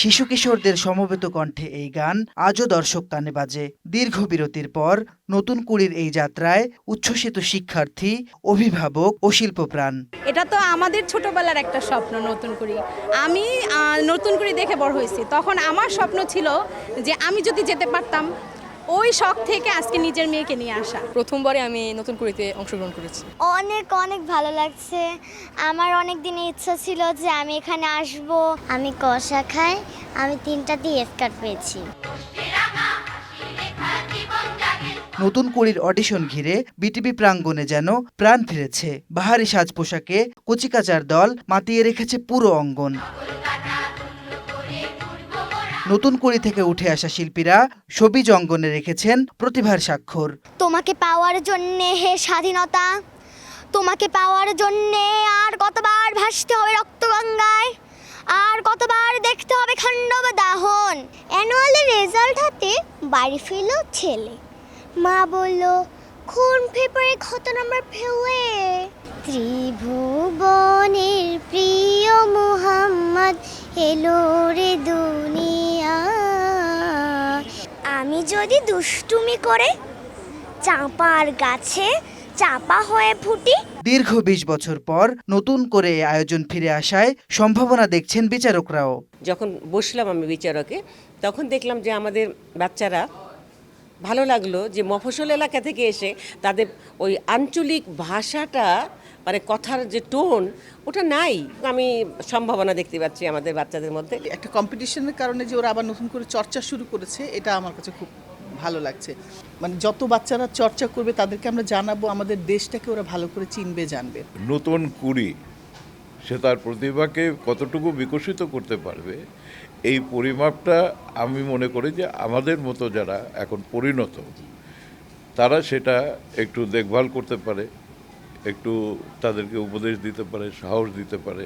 শিশু কিশোরদের সমবেত কণ্ঠে এই গান আজও দর্শক কানে বাজে। দীর্ঘ বিরতির পর নতুন কুড়ির এই যাত্রায় উচ্ছ্বসিত শিক্ষার্থী, অভিভাবক ও শিল্পপ্রাণ। এটা তো আমাদের ছোটবেলার একটা স্বপ্ন। নতুন কুড়ি আমি নতুন কুড়ি দেখে বড় হয়েছি। তখন আমার স্বপ্ন ছিল যে আমি যদি যেতে পারতাম। ওই শখ থেকে আজকে নিজের মেয়েকে নিয়ে আসা। প্রথমবারে আমি নতুন কুড়িতে অংশগ্রহণ করেছি। অনেক অনেক ভালো লাগছে। আমার অনেক দিনের ইচ্ছা ছিল যে আমি এখানে আসব। আমি ক শাখায় আমি 3টা দিয়ে স্কার্ট পেয়েছি। নতুন কুড়ির অডিশন ঘিরে বিটিভি প্রাঙ্গণে যেন প্রাণ ফিরেছে। বাহারি সাজ পোশাকে কচিকাচার দল মাতিয়ে রেখেছে পুরো অঙ্গন। নতুন কুড়ি থেকে উঠে আসা শিল্পীরা সবিজ অঙ্গনে রেখেছেন প্রতিভার স্বাক্ষর। তোমাকে পাওয়ার জন্যে হে স্বাধীনতা, তোমাকে পাওয়ার জন্যে আর কতবার ভাসতে হবে রক্তগঙ্গায়, আর কতবার দেখতে হবে খান্ডব দাহন। অ্যানুয়ালের রেজাল্ট হাতে বাড়ি ফিরল ছেলে। মা বলল কোন পেপারে কত নাম্বার পেলে? ত্রিভুবনের প্রিয় মুহাম্মদ এলো রে দুনিয়া। আমি যদি দুষ্টুমি করে চাপার গাছে চাপা হয়ে ফুটি। দীর্ঘ 20 বছর পর নতুন করে এই আয়োজন ফিরে আসায় সম্ভাবনা দেখছেন বিচারকরাও। যখন বসলাম আমি বিচারকে, তখন দেখলাম যে আমাদের বাচ্চারা ভালো লাগলো যে মফস্বল এলাকা থেকে এসে তাদের ওই আঞ্চলিক ভাষাটা, মানে কথার যে টোন, ওটা নাই। আমি সম্ভাবনা দেখতে পাচ্ছি আমাদের বাচ্চাদের মধ্যে। একটা কম্পিটিশনের কারণে যে ওরা আবার নতুন করে চর্চা শুরু করেছে, এটা আমার কাছে খুব ভালো লাগছে। মানে যত বাচ্চারা চর্চা করবে তাদেরকে আমরা জানাবো, আমাদের দেশটাকে ওরা ভালো করে চিনবে, জানবে। নতুন কুড়ি সে তার প্রতিভাকে কতটুকু বিকশিত করতে পারবে, এই পরিমাপটা আমি মনে করি যে আমাদের মতো যারা এখন পরিণত, তারা সেটা একটু দেখভাল করতে পারে, একটু তাদেরকে উপদেশ দিতে পারে, সাহস দিতে পারে।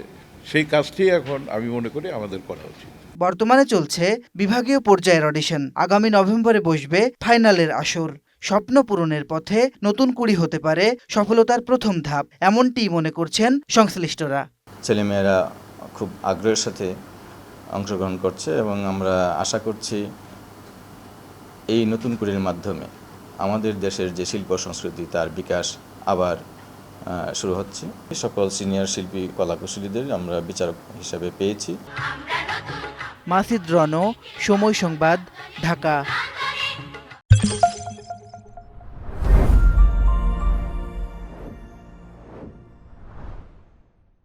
সেই কাজটি এখন আমি মনে করি আমাদের করা উচিত। বর্তমানে চলছে বিভাগীয় পর্যায়ের অডিশন। আগামী নভেম্বরে বসবে ফাইনালের আসর। স্বপ্ন পূরণের পথে নতুন কুড়ি হতে পারে সফলতার প্রথম ধাপ, এমনটিই মনে করছেন সংশ্লিষ্টরা। ছেলেমেয়েরা খুব আগ্রহের সাথে অংশগ্রহণ করছে এবং আমরা আশা করছি এই নতুন কুড়ির মাধ্যমে আমাদের দেশের যে শিল্প সংস্কৃতি তার বিকাশ আবার শুরু হচ্ছে। সকল সিনিয়র শিল্পী কলাকুশলীদের আমরা বিচারক হিসাবে পেয়েছি। মাসিদ রনো, সময় সংবাদ, ঢাকা।